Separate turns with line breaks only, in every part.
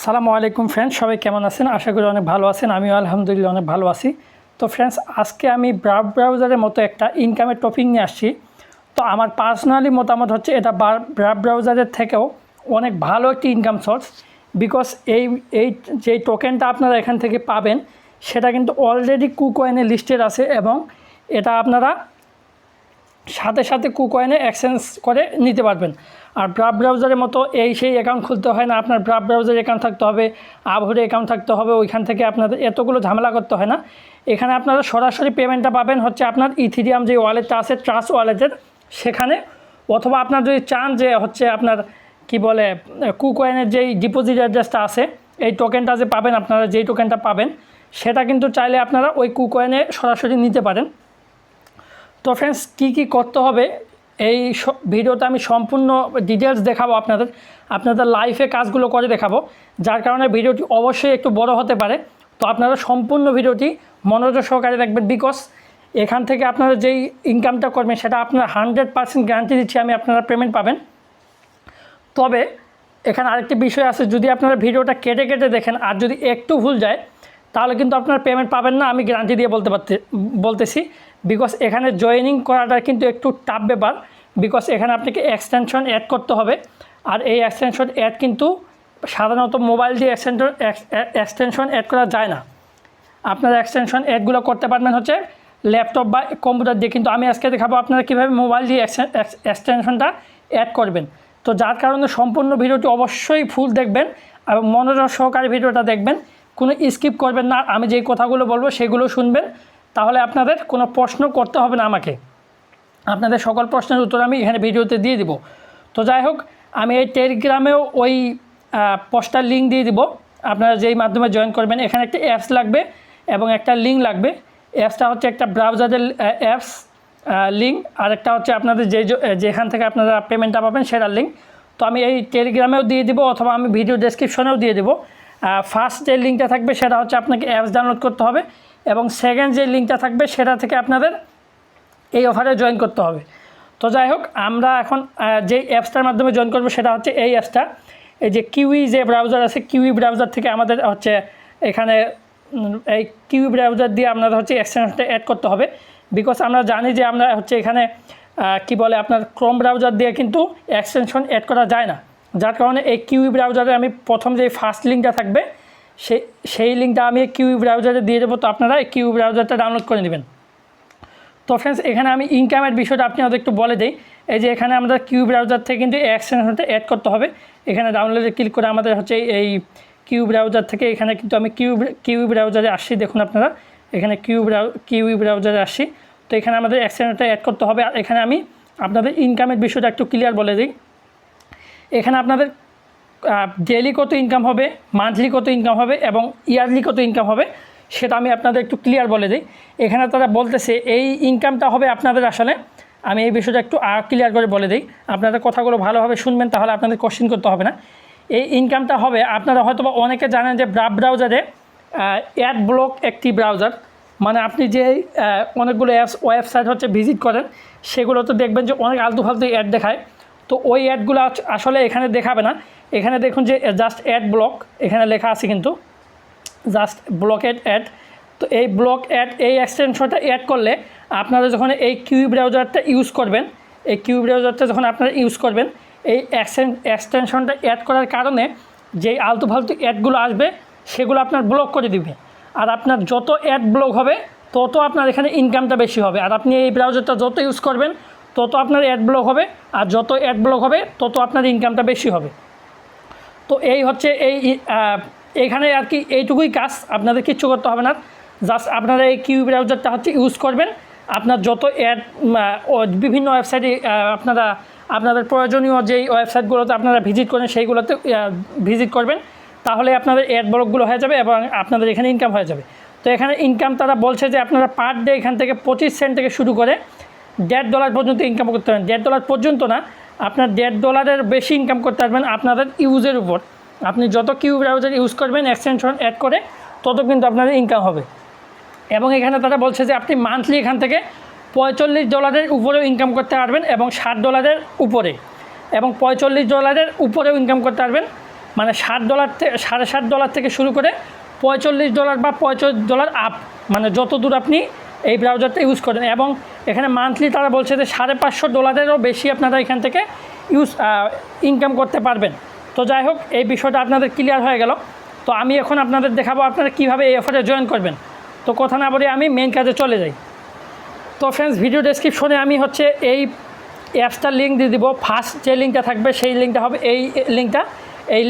আসসালামু আলাইকুম ফ্রেন্ডস, সবাই কেমন আছেন? আশা করি অনেক ভালো আছেন। আমিও আলহামদুলিল্লাহ অনেক ভালো আছি। তো ফ্রেন্ডস, আজকে আমি ব্রাউজারের মতো একটা ইনকামের টপিক নিয়ে আসছি। তো আমার পার্সোনালি মতামত হচ্ছে এটা ব্রাউজারের থেকেও অনেক ভালো একটি ইনকাম সোর্স। বিকজ এই এই যে টোকেনটা আপনারা এখান থেকে পাবেন সেটা কিন্তু অলরেডি কুকয়েনে লিস্টেড আছে এবং এটা আপনারা সাথে সাথে কুকয়েনে এক্সচেঞ্জ করে নিতে পারবেন। আর ব্রাউজারের মতো সেই অ্যাকাউন্ট খুলতে হয় না, আপনার ব্রাউজার অ্যাকাউন্ট থাকতে হবে, আভরে অ্যাকাউন্ট থাকতে হবে, ওইখান থেকে আপনাদের এতগুলো ঝামেলা করতে হয় না। এখানে আপনারা সরাসরি পেমেন্টটা পাবেন হচ্ছে আপনার ইথিরিয়াম যে ওয়ালেটটা আছে ট্রাস্ট ওয়ালেটের সেখানে, অথবা আপনার যদি চান যে হচ্ছে আপনার কি বলে কুকয়েনের যেই ডিপোজিট অ্যাড্রেসটা আছে, এই টোকেনটা যে পাবেন আপনারা, যেই টোকেনটা পাবেন সেটা কিন্তু চাইলে আপনারা ওই কুকয়েনে সরাসরি নিতে পারেন। তো ফ্রেন্ডস, কী করতে হবে এই ভিডিওতে আমি সম্পূর্ণ ডিটেলস দেখাবো, আপনাদের লাইফে কাজগুলো করে দেখাবো, যার কারণে ভিডিওটি অবশ্যই একটু বড় হতে পারে। তো আপনারা সম্পূর্ণ ভিডিওটি মনোযোগ সহকারে দেখবেন, বিকজ এখান থেকে আপনারা যেই ইনকামটা করবেন সেটা আপনার 100% গ্যারান্টি দিচ্ছি আমি, আপনারা পেমেন্ট পাবেন। তবে এখানে আরেকটি বিষয় আছে, যদি আপনারা ভিডিওটা কেটে কেটে দেখেন আর যদি একটু ভুল যায় তাহলে কিন্তু আপনার পেমেন্ট পাবেন না, আমি গ্যারান্টি দিয়ে বলতেছি। বিকজ এখানে জয়েনিং করাটা কিন্তু একটু টাফ ব্যাপার, বিকজ এখানে আপনাকে এক্সটেনশন অ্যাড করতে হবে। আর এই এক্সটেনশন অ্যাড কিন্তু সাধারণত মোবাইল দিয়ে এক্সটেনশন অ্যাড করা যায় না। আপনারা এক্সটেনশন অ্যাডগুলো করতে পারবেন হচ্ছে ল্যাপটপ বা কম্পিউটার দিয়ে, কিন্তু আমি আজকে দেখাবো আপনারা কীভাবে মোবাইল দিয়ে এক্সটেনশনটা অ্যাড করবেন। তো যার কারণে সম্পূর্ণ ভিডিওটি অবশ্যই ফুল দেখবেন এবং মনোযোগ সহকারে ভিডিওটা দেখবেন, কোনো স্কিপ করবেন না। আমি যেই কথাগুলো বলবো সেগুলো শুনবেন, তাহলে আপনাদের কোনো প্রশ্ন করতে হবে না আমাকে, আপনাদের সকল প্রশ্নের উত্তর আমি এখানে ভিডিওতে দিয়ে দিব। তো যাই হোক, আমি এই টেলিগ্রামেও ওই পোস্টার লিঙ্ক দিয়ে দিব, আপনারা যেই মাধ্যমে জয়েন করবেন। এখানে একটা অ্যাপস লাগবে এবং একটা লিঙ্ক লাগবে। অ্যাপসটা হচ্ছে একটা ব্রাউজারের অ্যাপস লিঙ্ক, আর একটা হচ্ছে আপনাদের যেখান থেকে আপনারা পেমেন্টটা পাবেন সেটার লিঙ্ক। তো আমি এই টেলিগ্রামেও দিয়ে দিব অথবা আমি ভিডিও ডেসক্রিপশনেও দিয়ে দেবো। ফার্স্ট যে লিঙ্কটা থাকবে সেটা হচ্ছে আপনাকে অ্যাপস ডাউনলোড করতে হবে এবং সেকেন্ড যে লিঙ্কটা থাকবে সেটা থেকে আপনাদের এই অফারে জয়েন করতে হবে। তো যাই হোক, আমরা এখন যেই অ্যাপসটার মাধ্যমে জয়েন করবো সেটা হচ্ছে এই অ্যাপসটা, এই যে কিউই যে ব্রাউজার আছে, কিউই ব্রাউজার থেকে আমাদের হচ্ছে এখানে এই কিউই ব্রাউজার দিয়ে আপনাদের হচ্ছে এক্সটেনশনটা অ্যাড করতে হবে। বিকজ আমরা জানি যে আমরা হচ্ছে এখানে কি বলে আপনার ক্রোম ব্রাউজার দিয়ে কিন্তু এক্সটেনশন অ্যাড করা যায় না, যার কারণে এই কিউই ব্রাউজারে আমি প্রথম যে ফার্স্ট লিঙ্কটা থাকবে সেই লিঙ্কটা আমি কিউই ব্রাউজারে দিয়ে দেবো। তো আপনারা এই কিউই ব্রাউজারটা ডাউনলোড করে নেবেন। তো ফ্রেন্ডস, এখানে আমি ইনকামের বিষয়টা আপনাদের একটু বলে দিই। এই যে এখানে আমাদের কিউই ব্রাউজার থেকে কিন্তু এক্সটেনশনটা অ্যাড করতে হবে। এখানে ডাউনলোডে ক্লিক করে আমাদের হচ্ছে এই কিউই ব্রাউজার থেকে এখানে কিন্তু আমি কিউই ব্রাউজারে আসছি। দেখুন আপনারা এখানে কিউই ব্রাউজারে আসছি। তো এখানে আমাদের এক্সটেনশনটা অ্যাড করতে হবে। আর এখানে আমি আপনাদের ইনকামের বিষয়টা একটু ক্লিয়ার বলে দিই। এখানে আপনাদের ডেইলি কত ইনকাম হবে, মান্থলি কত ইনকাম হবে এবং ইয়ারলি কত ইনকাম হবে সেটা আমি আপনাদের একটু ক্লিয়ার বলে দিই। এখানে তারা বলতেছে এই ইনকামটা হবে আপনাদের, আসলে আমি এই বিষয়টা একটু ক্লিয়ার করে বলে দিই, আপনাদের কথাগুলো ভালোভাবে শুনবেন, তাহলে আপনাদের কোশ্চেন করতে হবে না। এই ইনকামটা হবে, আপনারা হয়তো বা অনেকে জানেন যে ব্রাউজারে অ্যাড ব্লক একটি ব্রাউজার, মানে আপনি যে অনেকগুলো ওয়েবসাইট হচ্ছে ভিজিট করেন সেগুলো তো দেখবেন যে অনেক আলতু ফালতু অ্যাড দেখায়। তো ওই অ্যাডগুলো আসলে এখানে দেখাবে না। এখানে দেখুন যে জাস্ট অ্যাড ব্লক এখানে লেখা আছে, কিন্তু জাস্ট ব্লকেড অ্যাড। তো এই ব্লক অ্যাড এই এক্সটেনশনটা অ্যাড করলে আপনারা যখন এই কিউই ব্রাউজারটা ইউজ করবেন, এই কিউই ব্রাউজারটা যখন আপনারা ইউজ করবেন, এই এক্সটেনশনটা অ্যাড করার কারণে যেই আলতু ফালতু অ্যাডগুলো আসবে সেগুলো আপনার ব্লক করে দিবে। আর আপনার যত অ্যাড ব্লক হবে তত আপনার এখানে ইনকামটা বেশি হবে। আর আপনি এই ব্রাউজারটা যত ইউজ করবেন তত আপনার অ্যাড ব্লক হবে, আর যত অ্যাড ব্লক হবে তত আপনার ইনকামটা বেশি হবে। তো এই হচ্ছে এইখানে আর কি এইটুকুই কাজ, আপনাদের কিচ্ছু করতে হবে না। জাস্ট আপনারা এই কিউই ব্রাউজারটা হচ্ছে ইউজ করবেন। আপনার যত অ্যাড বিভিন্ন ওয়েবসাইটে আপনাদের প্রয়োজনীয় যেই ওয়েবসাইটগুলোতে আপনারা ভিজিট করেন সেইগুলোতে ভিজিট করবেন, তাহলে আপনাদের অ্যাড ব্লকগুলো হয়ে যাবে এবং আপনাদের এখানে ইনকাম হয়ে যাবে। তো এখানে ইনকাম তারা বলছে যে আপনারা পার ডে এখান থেকে 25 সেন্ট থেকে শুরু করে $1.5 পর্যন্ত ইনকাম করতে পারেন। $1.5 পর্যন্ত না, আপনার $1.5 বেশি ইনকাম করতে পারবেন আপনাদের ইউজের উপর। আপনি যত কিউই ব্রাউজার ইউজ করবেন এক্সটেনশন অ্যাড করে তত কিন্তু আপনাদের ইনকাম হবে। এবং এখানে তারা বলছে যে আপনি মান্থলি এখান থেকে $45 উপরেও ইনকাম করতে পারবেন এবং $60 উপরে এবং $45 উপরেও ইনকাম করতে পারবেন মানে $60 থেকে $7.5 থেকে শুরু করে $45 বা $45 আপ, মানে যত দূর আপনি এই ব্রাউজারটা ইউজ করেন। এবং এখানে মান্থলি তারা বলছে যে $550 বেশি আপনারা এখান থেকে ইনকাম করতে পারবেন। তো যাই হোক, এই বিষয়টা আপনাদের ক্লিয়ার হয়ে গেল। তো আমি এখন আপনাদের দেখাবো আপনারা কীভাবে এই অফারে জয়েন করবেন। তো কথা না বলে আমি মেইন কাজে চলে যাই। তো ফ্রেন্ডস, ভিডিও ডেসক্রিপশনে আমি হচ্ছে এই অ্যাপসটার লিঙ্ক দিয়ে দিব। ফার্স্ট যে লিঙ্কটা থাকবে সেই লিঙ্কটা হবে এই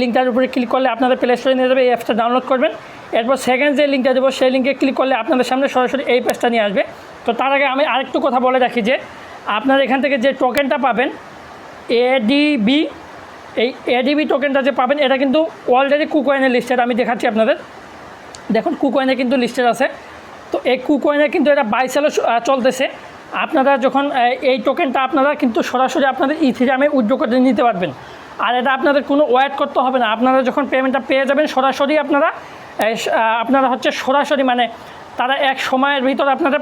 লিঙ্কটার উপরে ক্লিক করলে আপনাদের প্লে স্টোরে নিয়ে যাবে, এই অ্যাপসটা ডাউনলোড করবেন। এরপর সেকেন্ড যে লিঙ্কটা দেবো সেই লিঙ্কে ক্লিক করলে আপনাদের সামনে সরাসরি এই পেজটা নিয়ে আসবে। তো তার আগে আমি আরেকটু কথা বলে রাখি যে আপনারা এখান থেকে যে টোকেনটা পাবেন এডিবি, এই এডিবি টোকেনটা যে পাবেন এটা কিন্তু অলরেডি কুকয়েনের লিস্টেড। আমি দেখাচ্ছি আপনাদের, দেখুন কুকয়েনে কিন্তু লিস্টেড আছে। তো এই কুকয়েনে কিন্তু এটা বাই সেলও চলতেছে। আপনারা যখন এই টোকেনটা আপনারা কিন্তু সরাসরি আপনাদের ইথেরিয়ামে উইথড্র করে নিতে পারবেন। আর এটা আপনাদের কোনো ওয়েট করতে হবে না। আপনারা যখন পেমেন্টটা পেয়ে যাবেন সরাসরি আপনারা হচ্ছে সরাসরি, মানে তারা এক সময়ের ভিতর আপনাদের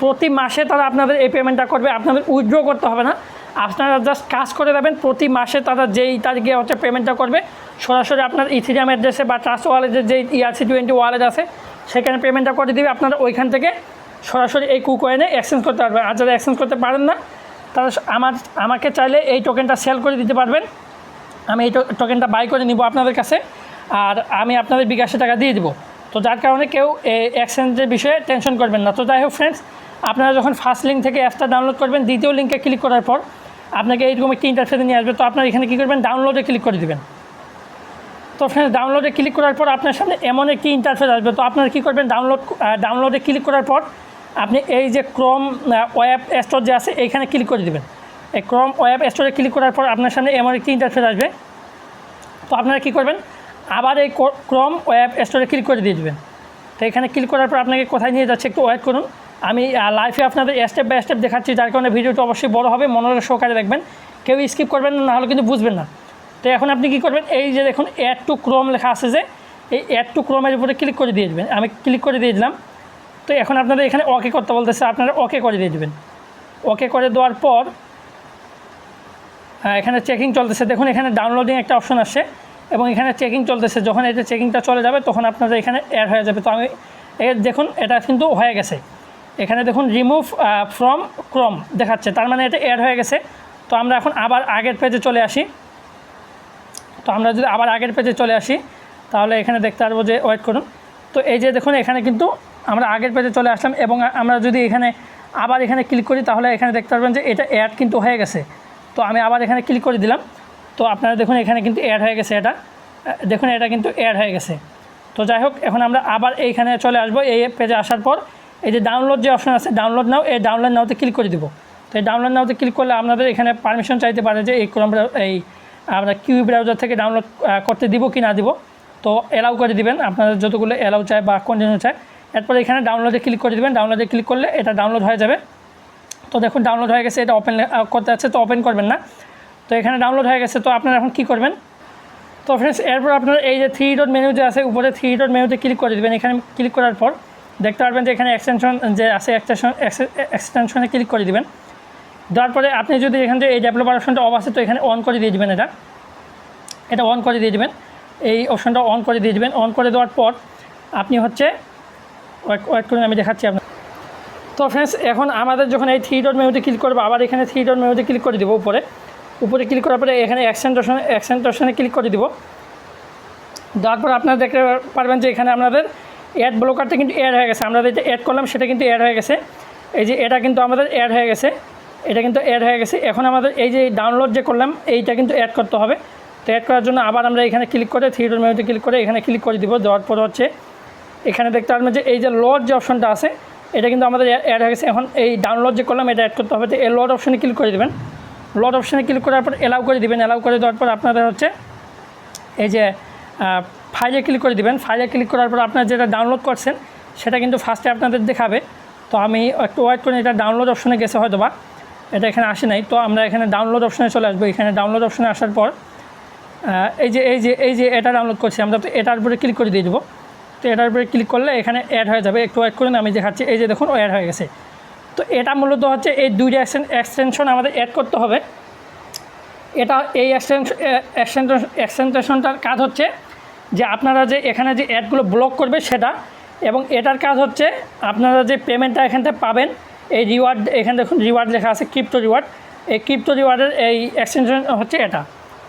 প্রতি মাসে তারা আপনাদের এই পেমেন্টটা করবে। আপনাদের উইথড্র করতে হবে না, আপনারা জাস্ট কাজ করে দেবেন। প্রতি মাসে তারা যেই তারিখে হচ্ছে পেমেন্টটা করবে সরাসরি আপনার ইথেরিয়াম অ্যাড্রেসে বা ট্রাস্ট ওয়ালেটের যে ERC20 ওয়ালেট আছে সেখানে পেমেন্টটা করে দিবে। আপনারা ওইখান থেকে সরাসরি এই কুকয়েনে এক্সচেঞ্জ করতে পারবেন। আর যারা এক্সচেঞ্জ করতে পারেন না তারা আমাকে চাইলে এই টোকেনটা সেল করে দিতে পারবেন। আমি এই টোকেনটা বাই করে নিব আপনাদের কাছে, আর আমি আপনাদের বিকাশে টাকা দিয়ে দিব। তো যার কারণে কেউ এই এক্সচেঞ্জের বিষয়ে টেনশন করবেন না। তো যাই হোক ফ্রেন্ডস, আপনারা যখন ফার্স্ট লিঙ্ক থেকে অ্যাপসটা ডাউনলোড করবেন, দ্বিতীয় লিঙ্কে ক্লিক করার পর আপনাকে এইরকম একটি ইন্টারফেসে নিয়ে আসবে। তো আপনারা এখানে কী করবেন, ডাউনলোডে ক্লিক করে দেবেন। তো ফ্রেন্ডস, ডাউনলোডে ক্লিক করার পর আপনার সামনে এমন একটি ইন্টারফেস আসবে। তো আপনারা কী করবেন, ডাউনলোডে ক্লিক করার পর আপনি এই যে ক্রোম ওয়েব স্টোর যে আছে এইখানে ক্লিক করে দেবেন। এই ক্রোম ওয়েব স্টোরে ক্লিক করার পর আপনার সামনে এমন একটি ইন্টারফেস আসবে। তো আপনারা কী করবেন, আবার এই ক্রোম ওয়েব স্টোরে ক্লিক করে দিয়ে দেবেন। তো এখানে ক্লিক করার পর আপনাকে কোথায় নিয়ে যাচ্ছে একটু ওয়েট করুন। আমি লাইভে আপনাদের স্টেপ বাই স্টেপ দেখাচ্ছি, যার কারণে ভিডিওটা অবশ্যই বড় হবে, মনোযোগ সহকারে দেখবেন, কেউ স্কিপ করবেন না, নাহলে কিন্তু বুঝবেন না। তো এখন আপনি কী করবেন, এই যে দেখুন অ্যাড টু ক্রোম লেখা আছে যে এই অ্যাড টু ক্রোমের উপরে ক্লিক করে দিয়ে দেবেন। আমি ক্লিক করে দিয়ে দিলাম। তো এখন আপনাদের এখানে ওকে করতে বলতেছে, আপনারা ওকে করে দিয়ে দেবেন। ওকে করে দেওয়ার পর এখানে চেকিং চলতেছে। দেখুন এখানে ডাউনলোডিং একটা অপশন আসছে এবং এখানে চেকিং চলতেছে। যখন এটা চেকিংটা চলে যাবে তখন আপনাদের এখানে অ্যাড হয়ে যাবে। তো আমি দেখুন এটা কিন্তু হয়ে গেছে। এখানে দেখুন রিমুভ ফ্রম ক্রোম দেখাচ্ছে, তার মানে এটা অ্যাড হয়ে গেছে। তো আমরা এখন আবার আগের পেজে চলে আসি। তো আমরা যদি আবার আগের পেজে চলে আসি তাহলে এখানে দেখতে পারবো যে ওয়েট করুন। তো এই যে দেখুন এখানে কিন্তু আমরা আগের পেজে চলে আসলাম এবং আমরা যদি এখানে আবার এখানে ক্লিক করি তাহলে এখানে দেখতে পারবেন যে এটা অ্যাড কিন্তু হয়ে গেছে। তো আমি আবার এখানে ক্লিক করে দিলাম। তো আপনারা দেখুন এখানে কিন্তু অ্যাড হয়ে গেছে, এটা দেখুন এটা কিন্তু অ্যাড হয়ে গেছে। তো যাই হোক, এখন আমরা আবার এইখানে চলে আসবো। এই পেজে আসার পর এই যে ডাউনলোড যে অপশন আছে ডাউনলোড নাও, এই ডাউনলোড নাওতে ক্লিক করে দিব। তো এই ডাউনলোড নাওতে ক্লিক করলে আপনাদের এখানে পারমিশন চাইতে পারে যে এই আমরা কিউই ব্রাউজার থেকে ডাউনলোড করতে দিব কি না দিব। তো অ্যালাউ করে দিবেন, আপনাদের যতগুলো অ্যালাউ চায় বা কন্টিনিউ চায়। এরপরে এখানে ডাউনলোডে ক্লিক করে দেবেন। ডাউনলোডে ক্লিক করলে এটা ডাউনলোড হয়ে যাবে। তো দেখুন ডাউনলোড হয়ে গেছে, এটা ওপেন করতে আছে, তো ওপেন করবেন না। তো এখানে ডাউনলোড হয়ে গেছে। তো আপনারা এখন কী করবেন, তো ফ্রেন্ডস এরপর আপনারা এই যে 3 ডট মেনু যে আছে উপরে 3 ডট মেনুতে ক্লিক করে দেবেন। এখানে ক্লিক করার পর দেখতে পারবেন যে এখানে এক্সটেনশন যে আছে এক্সটেনশনে ক্লিক করে দেবেন। দেওয়ার পরে আপনি যদি এখান থেকে এই ডেভেলপার অপশনটা অফ আছে তো এখানে অন করে দিয়ে দেবেন। এটা অন করে দিয়ে দেবেন, এই অপশনটা অন করে দিয়ে দেবেন। অন করে দেওয়ার পর আপনি হচ্ছে ওয়েট করুন, আমি দেখাচ্ছি আপনার। তো ফ্রেন্ডস এখন আমাদের যখন এই 3 ডট মেনুতে ক্লিক করবো, আবার এখানে 3 ডট মেনুতে ক্লিক করে দেবো। উপরে ক্লিক করার পরে এখানে এক্সটেনশনে ক্লিক করে দিব। দেওয়ার পর আপনারা দেখতে পারবেন যে এখানে আমাদের অ্যাড ব্লকারটা কিন্তু অ্যাড হয়ে গেছে। আমরা যেটা অ্যাড করলাম সেটা কিন্তু অ্যাড হয়ে গেছে। এই যে এটা কিন্তু আমাদের অ্যাড হয়ে গেছে, এটা কিন্তু অ্যাড হয়ে গেছে। এখন আমাদের এই যে ডাউনলোড যে করলাম এইটা কিন্তু অ্যাড করতে হবে। তো অ্যাড করার জন্য আবার আমরা এখানে ক্লিক করে 3 ডট মেনুতে ক্লিক করে এখানে ক্লিক করে দিব। দেওয়ার পর হচ্ছে এখানে দেখতে পারবেন যে এই যে লোড যে অপশনটা আছে এটা কিন্তু আমাদের অ্যাড হয়ে গেছে। এখন এই ডাউনলোড যে করলাম এটা অ্যাড করতে হবে। তো এই লোড অপশনে ক্লিক করে দেবেন। লোড অপশনে ক্লিক করার পর অ্যালাউ করে দেবেন। অ্যালাউ করে দেওয়ার পর আপনাদের হচ্ছে এই যে ফাইলে ক্লিক করে দেবেন। ফাইলে ক্লিক করার পর আপনারা যেটা ডাউনলোড করছেন সেটা কিন্তু ফার্স্টে আপনাদের দেখাবে। তো আমি একটু ওয়েট করে, এটা ডাউনলোড অপশনে গেছে হয়তো বা, এটা এখানে আসে নাই। তো আমরা এখানে ডাউনলোড অপশনে চলে আসবো। এখানে ডাউনলোড অপশনে আসার পর এই যে এটা ডাউনলোড করছি আমরা, তো এটার উপরে ক্লিক করে দিয়ে দেবো। তো এটার উপরে ক্লিক করলে এখানে অ্যাড হয়ে যাবে। একটু ওয়েট করুন, আমি দেখাচ্ছি। এই যে দেখুন অ্যাড হয়ে গেছে। তো এটা মূলত হচ্ছে এই 2টা এক্সটেনশন আমাদের অ্যাড করতে হবে। এটা এই এক্সটেনশনটার কাজ হচ্ছে যে আপনারা যে এখানে যে অ্যাডগুলো ব্লক করবে সেটা, এবং এটার কাজ হচ্ছে আপনারা যে পেমেন্টটা এখান থেকে পাবেন, এই রিওয়ার্ড, এখানে দেখুন রিওয়ার্ড লেখা আছে ক্রিপ্টো রিওয়ার্ড, এই ক্রিপ্টো রিওয়ার্ডের এই এক্সটেনশন হচ্ছে এটা।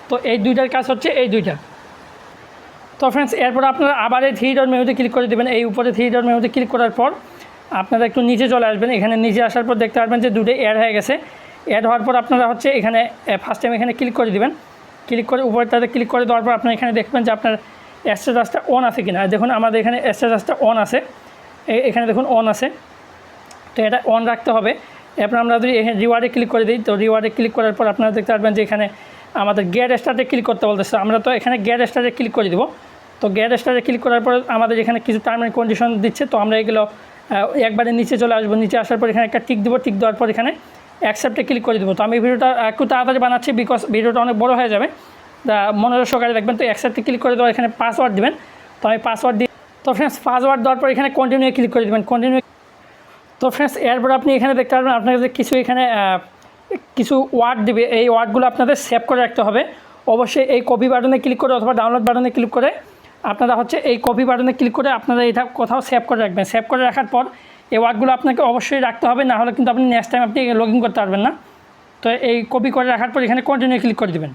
তো এই দুইটার কাজ হচ্ছে এই দুইটা। তো ফ্রেন্ডস, এরপর আপনারা আবার এই থ্রি ডট মেনুতে ক্লিক করে দেবেন। এই উপরে থ্রি ডট মেনুতে ক্লিক করার পর আপনারা একটু নিচে চলে আসবেন। এখানে নিচে আসার পর দেখতে পারবেন যে দুটোই অ্যাড হয়ে গেছে। অ্যাড হওয়ার পর আপনারা হচ্ছে এখানে ফার্স্ট টাইম এখানে ক্লিক করে দেবেন। ক্লিক করে উপরটাতে ক্লিক করে দেওয়ার পর আপনারা এখানে দেখবেন যে আপনার স্ট্যাটাসটা অন আছে কিনা। দেখুন আমাদের এখানে স্ট্যাটাসটা অন আছে, এখানে দেখুন অন আছে। তো এটা অন রাখতে হবে। এরপর আমরা যদি এখানে রিওয়ার্ডে ক্লিক করে দিই, তো রিওয়ার্ডে ক্লিক করার পর আপনারা দেখতে পারবেন যে এখানে আমাদের গেট স্টার্টে ক্লিক করতে বলতেছে। আমরা তো এখানে গেট স্টার্টে ক্লিক করে দেবো। তো গেট স্টার্টে ক্লিক করার পর আমাদের এখানে কিছু টার্ম অ্যান্ড কন্ডিশন দিচ্ছে। তো আমরা এগুলো একবারে নিচে চলে আসবো। নিচে আসার পর এখানে একটা টিক দেবো। টিক দেওয়ার পর এখানে অ্যাকসেপ্টে ক্লিক করে দেবো। তো আমি ভিডিওটা একটু তাড়াতাড়ি বানাচ্ছি বিকজ ভিডিওটা অনেক বড় হয়ে যাবে, মনোযোগ সহকারে দেখবেন। তো অ্যাকসেপ্টে ক্লিক করে দেওয়া, এখানে পাসওয়ার্ড দেবেন। তো আমি পাসওয়ার্ড দিই। তো ফ্রেন্ডস, পাসওয়ার্ড দেওয়ার পর এখানে কন্টিনিউ ক্লিক করে দেবেন, কন্টিনিউ। তো ফ্রেন্ডস, এরপর আপনি এখানে দেখতে পারবেন আপনাদের কিছু এখানে কিছু ওয়ার্ড দেবে। এই ওয়ার্ডগুলো আপনাদের সেভ করে রাখতে হবে। অবশ্যই এই কপি বাটনে ক্লিক করে অথবা ডাউনলোড বাটনে ক্লিক করে আপনারা হচ্ছে এই কপি বাটনে ক্লিক করে আপনারা এটা কোথাও সেভ করে রাখবেন। সেভ করে রাখার পর এই ওয়ার্ডগুলো আপনাকে অবশ্যই রাখতে হবে, না হলে কিন্তু আপনি নেক্সট টাইম আপনি লগ ইন করতে পারবেন না। তো এই কপি করে রাখার পর এখানে কন্টিনিউ ক্লিক করে দেবেন।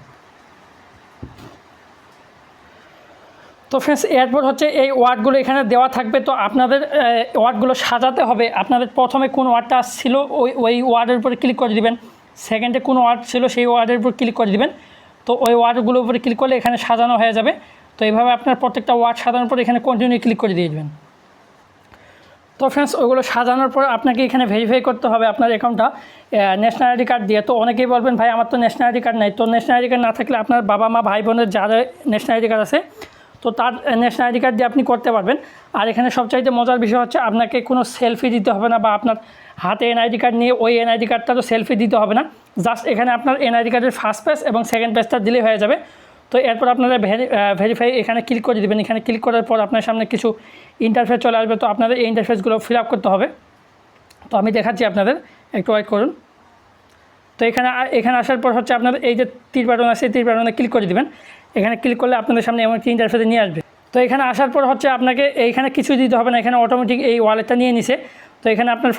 তো ফ্রেন্ডস, এরপর হচ্ছে এই ওয়ার্ডগুলো এখানে দেওয়া থাকবে। তো আপনাদের ওয়ার্ডগুলো সাজাতে হবে। আপনাদের প্রথমে কোন ওয়ার্ডটা ছিল ওই ওয়ার্ডের উপরে ক্লিক করে দিবেন। সেকেন্ডে কোন ওয়ার্ড ছিল সেই ওয়ার্ডের উপর ক্লিক করে দিবেন। তো ওই ওয়ার্ডগুলোর উপরে ক্লিক করলে এখানে সাজানো হয়ে যাবে। তো এইভাবে আপনার প্রত্যেকটা ওয়ার্ড সাজানোর পর এখানে কন্টিনিউ ক্লিক করে দিয়ে দেবেন। তো ফ্রেন্ডস, ওইগুলো সাজানোর পর আপনাকে এখানে ভেরিফাই করতে হবে আপনার অ্যাকাউন্টটা ন্যাশনাল আইডি কার্ড দিয়ে। তো অনেকেই বলবেন ভাই আমার তো ন্যাশনাল আইডি কার্ড নাই। তো ন্যাশনাল আইডি কার্ড না থাকলে আপনার বাবা মা ভাই বোনের যারা ন্যাশনাল আইডি কার্ড আছে তো তার ন্যাশনাল আইডি কার্ড দিয়ে আপনি করতে পারবেন। আর এখানে সবচাইতে মজার বিষয় হচ্ছে আপনাকে কোনো সেলফি দিতে হবে না, বা আপনার হাতে এনআইডি কার্ড নিয়ে ওই এনআইডি কার্ডটা তো সেলফি দিতে হবে না। জাস্ট এখানে আপনার এনআইডি কার্ডের ফার্স্ট পেজ এবং সেকেন্ড পেজটা দিলেই হয়ে যাবে। তো এরপর আপনারা ভেরিফাই এখানে ক্লিক করে দেবেন। এখানে ক্লিক করার পর আপনার সামনে কিছু ইন্টারফেস চলে আসবে। তো আপনাদের এই ইন্টারফেসগুলো ফিল আপ করতে হবে। তো আমি দেখাচ্ছি আপনাদের, একটু ওয়েট করুন। তো এখানে আসার পর হচ্ছে আপনাদের এই যে তীর বাটন আছে, তীর বাটনে ক্লিক করে দেবেন। এখানে ক্লিক করলে আপনাদের সামনে এমন একটি ইন্টারফেসে নিয়ে আসবে। তো এখানে আসার পর হচ্ছে আপনাকে এইখানে কিছু দিতে হবে না, এখানে অটোমেটিক এই ওয়ালেটটা নিয়ে নিছে। তো এখানে আপনার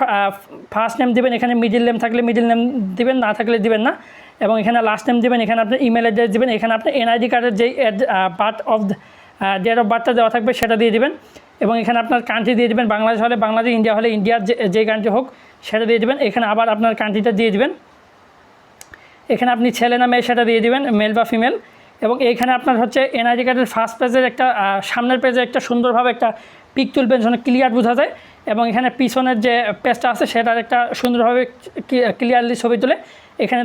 ফার্স্ট নেম দেবেন, এখানে মিডিল নেম থাকলে মিডিল নেম দিবেন, না থাকলে দিবেন না। এবং এখানে লাস্ট নেম দেবেন, এখানে আপনার ইমেল অ্যাড্রেস দেবেন, এখানে আপনার এনআইডি কার্ডের যেই ডেট অফ বার্থটা দেওয়া থাকবে সেটা দিয়ে দেবেন। এবং এখানে আপনার কান্ট্রি দিয়ে দেবেন, বাংলাদেশ হলে বাংলাদেশ, ইন্ডিয়া হলে ইন্ডিয়ার যেই কান্ট্রি হোক সেটা দিয়ে দেবেন। এখানে আবার আপনার কান্ট্রিটা দিয়ে দেবেন। এখানে আপনি ছেলে না মেয়ে সেটা দিয়ে দেবেন, মেল বা ফিমেল। এবং এইখানে আপনার হচ্ছে এনআইডি কার্ডের ফার্স্ট পেজের একটা সামনের পেজে একটা সুন্দরভাবে একটা পিক তুলবেন যেন ক্লিয়ার বোঝা যায়। এবং এখানে পিছনের যে পেজটা আছে সেটার একটা সুন্দরভাবে ক্লিয়ারলি ছবি তুলে এখানে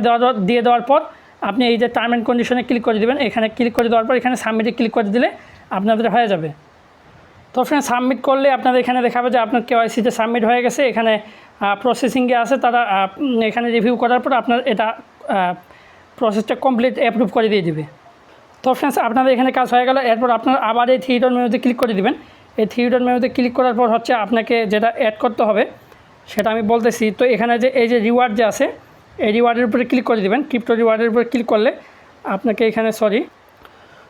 দিয়ে দেওয়ার পর আপনি এই যে টার্ম অ্যান্ড কন্ডিশনে ক্লিক করে দেবেন। এখানে ক্লিক করে দেওয়ার পর এখানে সাবমিটে ক্লিক করে দিলে আপনাদের হয়ে যাবে। তো ফ্রেন্ড, সাবমিট করলে আপনাদের এখানে দেখাবে যে আপনার কেওয়াইসিতে সাবমিট হয়ে গেছে। এখানে প্রসেসিংয়ে আছে, তারা এখানে রিভিউ করার পর আপনার এটা প্রসেসটা কমপ্লিট অ্যাপ্রুভ করে দিয়ে দেবে। তো ফ্রেন্ডস, আপনাদের এখানে কাজ হয়ে গেল। এরপর আপনার আবার এই থ্রি ডট মেনুতে ক্লিক করে দেবেন। এই থ্রি ডট মেনুতে ক্লিক করার পর হচ্ছে আপনাকে যেটা অ্যাড করতে হবে সেটা আমি বলতেছি। তো এখানে যে এই যে রিওয়ার্ড যে আছে এই রিওয়ার্ডের উপরে ক্লিক করে দেবেন। ক্রিপ্টো রিওয়ার্ডের উপরে ক্লিক করলে আপনাকে এখানে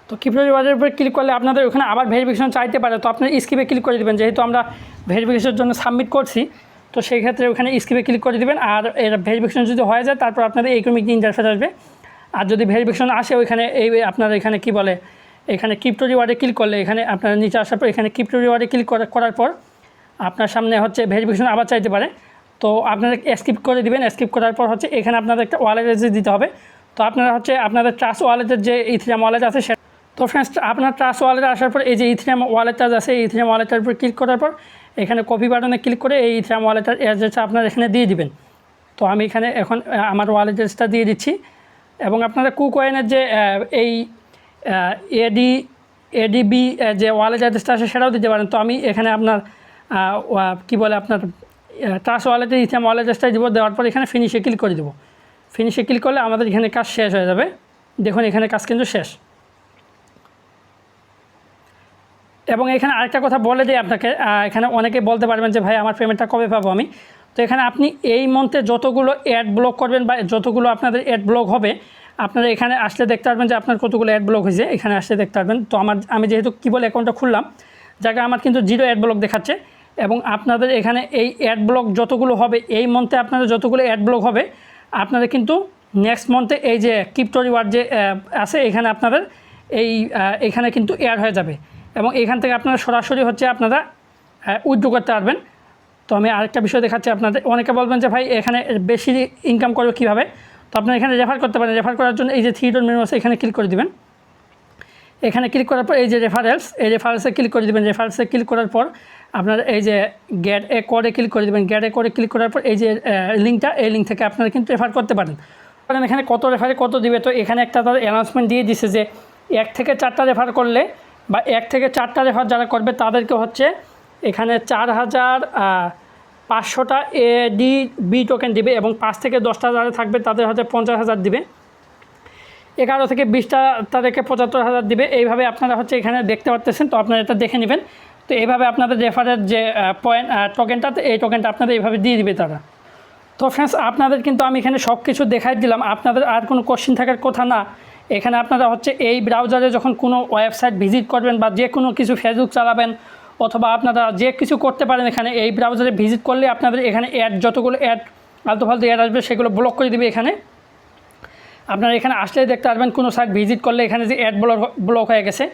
তো ক্রিপ্টো রিওয়ার্ডের উপরে ক্লিক করলে আপনাদের ওখানে আবার ভেরিফিকেশন চাইতে পারে। তো আপনি স্কিপে ক্লিক করে দেবেন, যেহেতু আমরা ভেরিফিকেশনের জন্য সাবমিট করছি। তো সেই ক্ষেত্রে ওখানে স্কিপে ক্লিক করে দেবেন। আর এর ভেরিফিকেশন যদি হয়ে যায় তারপর আপনাদের এইরকম একটি ইন্টারফেস আসবে। আর যদি ভেরিফিকেশন আসে ওইখানে আপনার এখানে কি বলে, এখানে ক্রিপ্টো রিওয়ার্ডে ক্লিক করলে এখানে আপনার নিচে আসার পর এখানে ক্রিপ্টো রিওয়ার্ডে ক্লিক করার পর আপনার সামনে হচ্ছে ভেরিফিকেশন আবার চাইতে পারে। তো আপনারা স্কিপ করে দিবেন। স্কিপ করার পর হচ্ছে এখানে আপনাদের একটা ওয়ালেট অ্যাড্রেস দিতে হবে। তো আপনারা হচ্ছে আপনাদের ট্রাস্ট ওয়ালেটের যে ইথিরিয়াম ওয়ালেট আছে সেটা, তো ফ্রেন্ডস আপনার ট্রাস্ট ওয়ালেটে আসার পর এই যে ইথিরিয়াম ওয়ালেটটা আছে এই ইথিরিয়াম ওয়ালেটের উপর ক্লিক করার পর এখানে কপি বাটনে ক্লিক করে এই ইথিরিয়াম ওয়ালেটের অ্যাড্রেসটা আপনারা এখানে দিয়ে দিবেন। তো আমি এখানে এখন আমার ওয়ালেট অ্যাড্রেসটা দিয়ে দিচ্ছি। এবং আপনারা কুকয়েনের যে এই এডিবি যে ওয়ালেট অ্যাড্রেসটা আছে সেটাও দিতে পারেন। তো আমি এখানে আপনার কি বলে আপনার ট্রাস্ট ওয়ালেটের ইথিরিয়াম ওয়ালেট অ্যাড্রেসটা দিব। দেওয়ার পর এখানে ফিনিশে ক্লিক করে দেবো। ফিনিশে ক্লিক করলে আমাদের এখানে কাজ শেষ হয়ে যাবে। দেখুন এখানে কাজ কিন্তু শেষ। এবং এখানে আরেকটা কথা বলে দিই আপনাকে, এখানে অনেকে বলতে পারবেন যে ভাই আমার পেমেন্টটা কবে পাবো আমি। তো এখানে আপনি এই মান্থে যতগুলো অ্যাড ব্লক করবেন বা যতগুলো আপনাদের অ্যাড ব্লক হবে আপনারা এখানে আসলে দেখতে পারবেন যে আপনার কতগুলো অ্যাড ব্লক হয়েছে, এখানে আসলে দেখতে পারবেন। তো আমি যেহেতু কিবল অ্যাকাউন্টটা খুললাম, যাকে আমার কিন্তু 0 অ্যাড ব্লক দেখাচ্ছে। এবং আপনাদের এখানে এই অ্যাড ব্লক যতগুলো হবে, এই মান্থে আপনাদের যতগুলো অ্যাড ব্লক হবে, আপনাদের কিন্তু নেক্সট মান্থে এই যে ক্রিপ্টো রিওয়ার্ড যে আছে, এখানে আপনাদের এখানে কিন্তু অ্যাড হয়ে যাবে। এবং এখান থেকে আপনারা সরাসরি হচ্ছে আপনারা উইথড্র করতে পারবেন। তো আমি আরেকটা বিষয় দেখাচ্ছি আপনাদের। অনেকে বলবেন যে ভাই এখানে বেশি ইনকাম করবে কীভাবে? তো আপনারা এখানে রেফার করতে পারেন। রেফার করার জন্য এই যে 3 ডট মেনু আছে, এখানে ক্লিক করে দিবেন। এখানে ক্লিক করার পর এই যে রেফারেলস, এই রেফারেলসে ক্লিক করে দেবেন। রেফারেলসে ক্লিক করার পর আপনারা এই যে গেট এ কোডে ক্লিক করে দেবেন। গেট এ কোডে ক্লিক করার পর এই যে লিঙ্কটা, এই লিঙ্ক থেকে আপনারা কিন্তু রেফার করতে পারেন। কারণ এখানে কত রেফারে কত দিবে, তো এখানে একটা তাদের অ্যানাউন্সমেন্ট দিয়ে দিছে যে 1 থেকে 4টা রেফার করলে বা 1 থেকে 4টা রেফার যারা করবে তাদেরকে হচ্ছে এখানে 4500টা ADB টোকেন দিবে। এবং 5 থেকে 10টা যারা থাকবে তাদের হচ্ছে 50,000 দিবে। 11 থেকে 20টা তাদেরকে 75,000 দিবে। এইভাবে আপনারা হচ্ছে এখানে দেখতে পাচ্ছেন। তো আপনারা এটা দেখে নেবেন। তো এইভাবে আপনাদের রেফারের যে পয়েন্ট টোকেনটা, এই টোকেনটা আপনাদের এইভাবে দিয়ে দিবে তারা। তো ফ্রেন্ডস, আপনাদের কিন্তু আমি এখানে সব কিছু দেখাই দিলাম। আপনাদের আর কোনো কোশ্চেন থাকার কথা না। এখানে আপনারা হচ্ছে এই ব্রাউজারে যখন কোনো ওয়েবসাইট ভিজিট করবেন বা যে কোনো কিছু ফেসবুক চালাবেন অথবা আপনারা যে কিছু করতে পারেন, এখানে এই ব্রাউজারে ভিজিট করলে আপনাদের এখানে যতগুলো আলতু ফালতু অ্যাড আসবে সেগুলো ব্লক করে দিবে। এখানে আপনারা এখানে আসলেই দেখতে পারবেন কোনো সাইট ভিজিট করলে এখানে যে অ্যাড ব্লক হয়ে গেছে।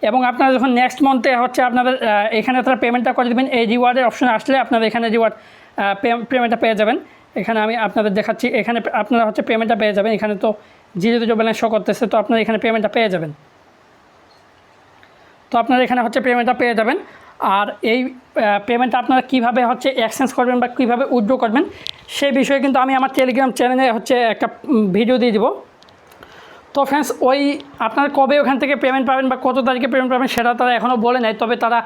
এবং আপনারা যখন নেক্সট মান্থে হচ্ছে আপনাদের এখানে তারা পেমেন্টটা করে দেবেন, এই রিওয়ার্ডের অপশনে আসলে আপনারা এখানে রিওয়ার্ড পেমেন্টটা পেয়ে যাবেন। এখানে আমি আপনাদের দেখাচ্ছি, এখানে আপনারা হচ্ছে পেমেন্টটা পেয়ে যাবেন। এখানে তো 0 ব্যালেন্স শো করতেছে, তো আপনারা এখানে পেমেন্টটা পেয়ে যাবেন। তো আপনারা এখানে হচ্ছে পেমেন্টটা পেয়ে যাবেন। আর এই পেমেন্টটা আপনারা কীভাবে হচ্ছে এক্সচেঞ্জ করবেন বা কীভাবে উইথড্র করবেন সেই বিষয়ে কিন্তু আমি আমার টেলিগ্রাম চ্যানেলে হচ্ছে একটা ভিডিও দিয়ে দিব। তো ফ্রেন্ডস, আপনারা কবে ওখান থেকে পেমেন্ট পাবেন বা কত তারিখে পেমেন্ট পাবেন সেটা তারা এখনও বলে নাই। তবে তারা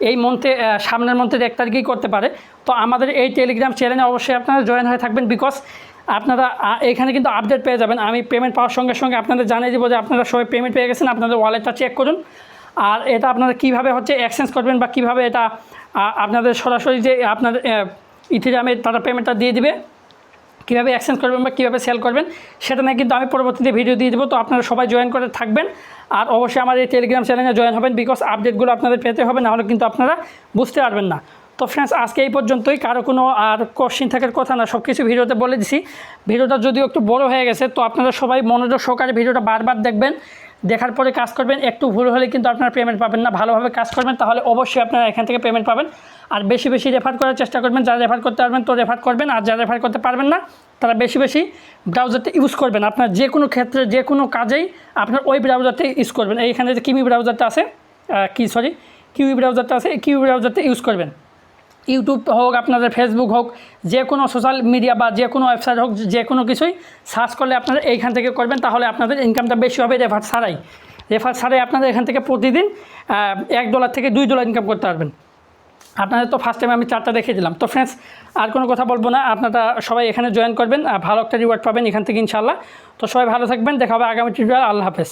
এই মান্থে সামনের মান্থের 1 তারিখেই করতে পারে। তো আমাদের এই টেলিগ্রাম চ্যানেলে অবশ্যই আপনারা জয়েন হয়ে থাকবেন, বিকজ আপনারা এখানে কিন্তু আপডেট পেয়ে যাবেন। আমি পেমেন্ট পাওয়ার সঙ্গে সঙ্গে আপনাদের জানিয়ে দেবো যে আপনারা সবাই পেমেন্ট পেয়ে গেছেন, আপনাদের ওয়ালেটটা চেক করুন। আর এটা আপনারা কীভাবে হচ্ছে এক্সচেঞ্জ করবেন বা কীভাবে এটা আপনাদের সরাসরি যে আপনাদের ইথিরিয়ামে তারা পেমেন্টটা দিয়ে দিবে, কীভাবে এক্সচেঞ্জ করবেন বা কীভাবে সেল করবেন সেটা নিয়ে কিন্তু আমি পরবর্তীতে ভিডিও দিয়ে দেবো। তো আপনারা সবাই জয়েন করে থাকবেন আর অবশ্যই আমার এই টেলিগ্রাম চ্যানেলে জয়েন হবেন, বিকজ আপডেটগুলো আপনাদের পেতে হবে, নাহলে কিন্তু আপনারা বুঝতে পারবেন না। তো ফ্রেন্ডস, আজকে এই পর্যন্তই। কারো কোনো আর কোশ্চিন থাকার কথা না, সব কিছু ভিডিওতে বলে দিছি। ভিডিওটা যদিও একটু বড় হয়ে গেছে, তো আপনারা সবাই মনোযোগ সহকারে ভিডিওটা বারবার দেখবেন, দেখার পরে কাজ করবেন। একটু ভুল হলে কিন্তু আপনারা পেমেন্ট পাবেন না। ভালোভাবে কাজ করবেন, তাহলে অবশ্যই আপনারা এখান থেকে পেমেন্ট পাবেন। আর বেশি বেশি রেফার করার চেষ্টা করবেন। যারা রেফার করতে পারবেন তো রেফার করবেন, আর যারা রেফার করতে পারবেন না তারা বেশি বেশি ব্রাউজারটা ইউজ করবেন। আপনার যে কোনো ক্ষেত্রে যে কোনো কাজেই আপনার ওই ব্রাউজারটা ইউজ করবেন। এইখানে যে কিমি ব্রাউজারটা আছে, কিউই ব্রাউজারটা আছে, এই কিউই ব্রাউজারটা ইউজ করবেন। ইউটিউব হোক, আপনাদের ফেসবুক হোক, যে কোনো সোশ্যাল মিডিয়া বা যে কোনো ওয়েবসাইট হোক, যে কোনো কিছুই সার্চ করলে আপনারা এইখান থেকে করবেন, তাহলে আপনাদের ইনকামটা বেশি হবে। রেফার ছাড়াই আপনাদের এখান থেকে প্রতিদিন $1 থেকে $2 ইনকাম করতে পারবেন। আপনাদের তো ফার্স্ট টাইম আমি 4টা দেখিয়ে দিলাম। তো ফ্রেন্ডস, আর কোনো কথা বলবো না, আপনারা সবাই এখানে জয়েন করবেন, ভালো একটা রিওয়ার্ড পাবেন এখান থেকে ইনশাল্লাহ। তো সবাই ভালো থাকবেন, দেখা হবে আগামী টিউটোরিয়াল। আল্লাহ হাফেজ।